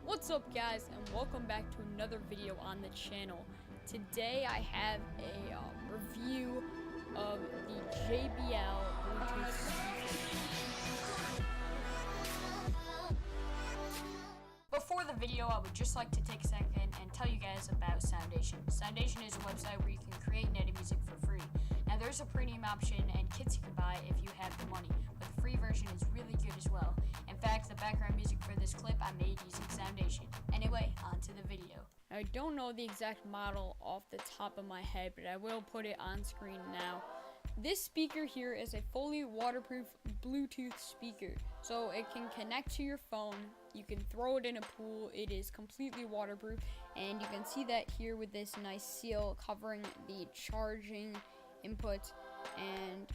What's up, guys, and welcome back to another video on the channel. Today I have a review of the JBL Bluetooth speaker. Before the video, I would just like to take a second and tell you guys about Soundation. Soundation is a website where you can create and edit music for free. Now there's a premium option and kits you can buy if you have the money, but the free version is really good as well. In fact, the background music for this clip I made using Soundation. Anyway, on to the video. I don't know the exact model off the top of my head, but I will put it on screen now. This speaker here is a fully waterproof Bluetooth speaker, so it can connect to your phone. You can throw it in a pool. It is completely waterproof, and you can see that here with this nice seal covering the charging input, and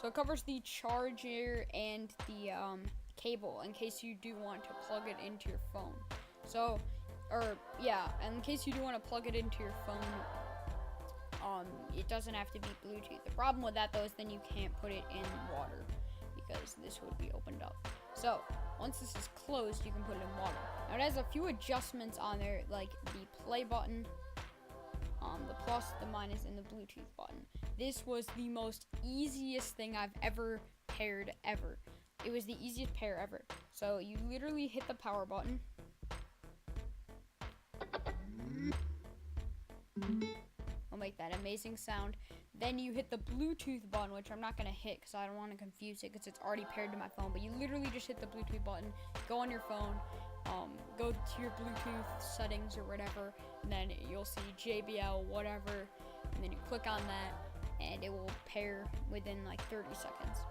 so it covers the charger and the cable in case you do want to plug it into your phone. In case you do want to plug it into your phone, it doesn't have to be Bluetooth. The problem with that, though, is then you can't put it in water because this would be opened up. So once this is closed, you can put it in water. Now it has a few adjustments on there, like the play button, the plus, the minus, and the Bluetooth button. This was the most easiest thing I've ever paired ever. It was the easiest pair ever. So you literally hit the power button. Will make that amazing sound. Then you hit the Bluetooth button, which I'm not going to hit because I don't want to confuse it because it's already paired to my phone. But you literally just hit the Bluetooth button, go on your phone, go to your Bluetooth settings or whatever, and then you'll see JBL whatever, and then you click on that, and it will pair within like 30 seconds.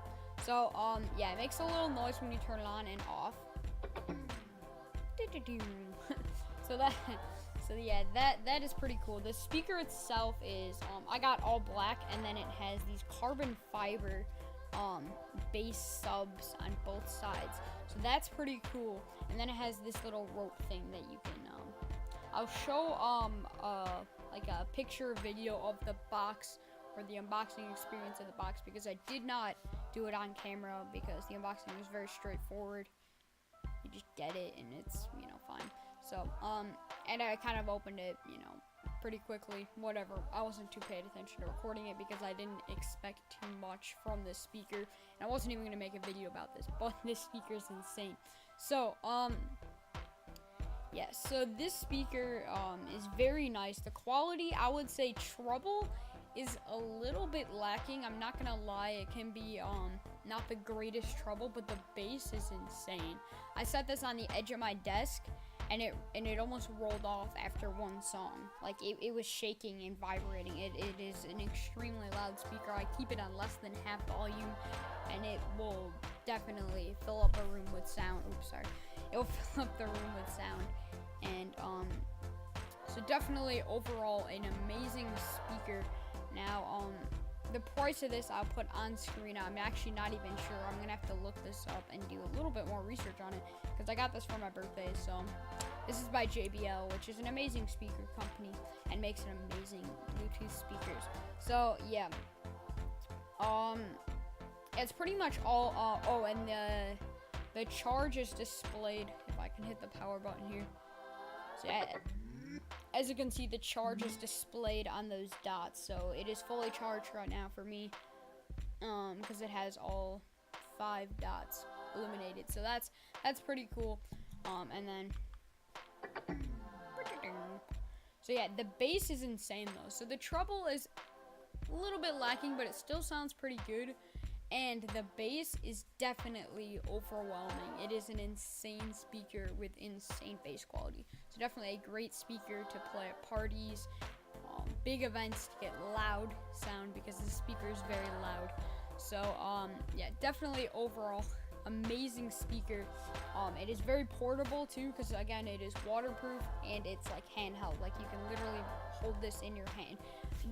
So, yeah, it makes a little noise when you turn it on and off. So yeah, that is pretty cool. The speaker itself is, I got all black, and then it has these carbon fiber bass subs on both sides. So that's pretty cool. And then it has this little rope thing that you can, I'll show like a picture video of the box, or the unboxing experience of the box, because I did not do it on camera because the unboxing was very straightforward. You just get it and it's, fine. So, and I kind of opened it, pretty quickly, whatever. I wasn't too paid attention to recording it because I didn't expect too much from this speaker. And I wasn't even going to make a video about this, but this speaker is insane. So, yeah, so this speaker, is very nice. The quality, I would say treble is a little bit lacking. I'm not gonna lie, it can be not the greatest treble, but the bass is insane. I set this on the edge of my desk, and it almost rolled off after one song. Like it was shaking and vibrating. It is an extremely loud speaker. I keep it on less than half volume, and it will definitely fill up a room with sound. Oops, sorry. It'll fill up the room with sound, and so definitely overall an amazing speaker. Now, the price of this I'll put on screen. I'm actually not even sure. I'm gonna have to look this up and do a little bit more research on it because I got this for my birthday. So this is by JBL, which is an amazing speaker company and makes an amazing Bluetooth speakers. So yeah, it's pretty much all. Oh, and the charge is displayed. If I can hit the power button here. So yeah, as you can see, the charge is displayed on those dots, so it is fully charged right now for me, because it has all 5 dots illuminated. So that's pretty cool. And then, so yeah, the bass is insane though. So the treble is a little bit lacking, but it still sounds pretty good. And the bass is definitely overwhelming. It is an insane speaker with insane bass quality. So definitely a great speaker to play at parties, big events, to get loud sound because the speaker is very loud. So yeah, definitely overall amazing speaker. It is very portable too because again it is waterproof and it's like handheld. Like you can literally hold this in your hand.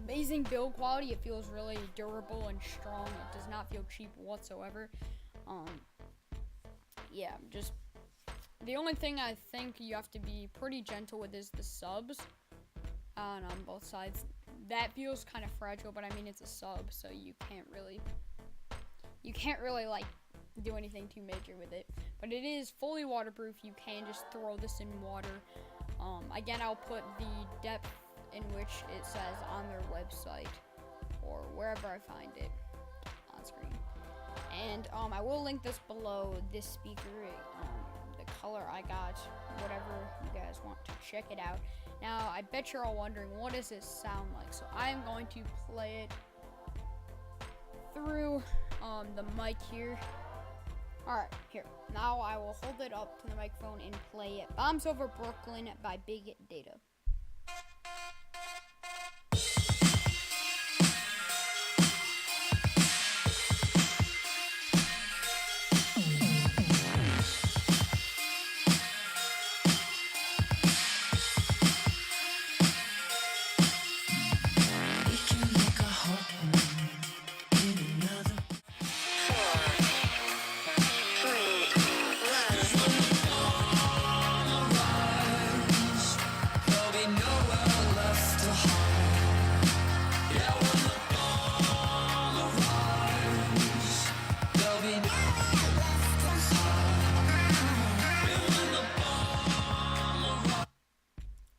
Amazing build quality. It feels really durable and strong. It does not feel cheap whatsoever. Yeah, just the only thing I think you have to be pretty gentle with is the subs on both sides. That feels kind of fragile, but I mean it's a sub, so you can't really like do anything too major with it. But it is fully waterproof. You can just throw this in water. Again, I'll put the depth in which it says on their website or wherever I find it on screen. And I will link this below, this speaker, the color I got, whatever you guys want to check it out. Now, I bet you're all wondering, what does this sound like? So I am going to play it through the mic here. Alright, here. Now I will hold it up to the microphone and play it. Bombs Over Brooklyn by Big Data.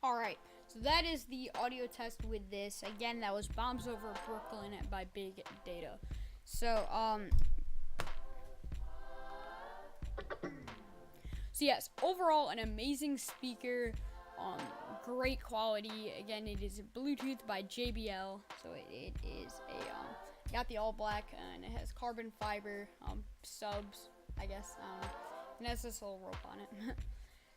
Alright, so that is the audio test with this. Again, that was Bombs Over Brooklyn by Big Data. So yes, overall an amazing speaker, great quality. Again, it is Bluetooth by JBL, so it is a got the all black and it has carbon fiber subs, I guess, and it has this little rope on it.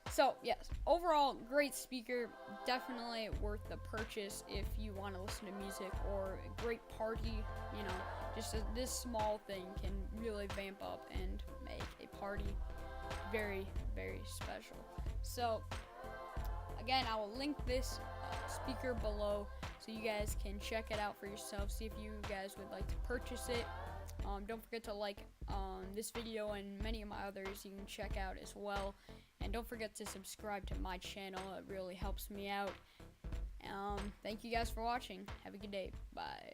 So yes, overall great speaker, definitely worth the purchase if you want to listen to music or a great party. You know, just this small thing can really vamp up and make a party very, very special. So again, I will link this speaker below so you guys can check it out for yourself, see if you guys would like to purchase it. Don't forget to like this video and many of my others you can check out as well. And don't forget to subscribe to my channel. It really helps me out. Thank you guys for watching. Have a good day. Bye.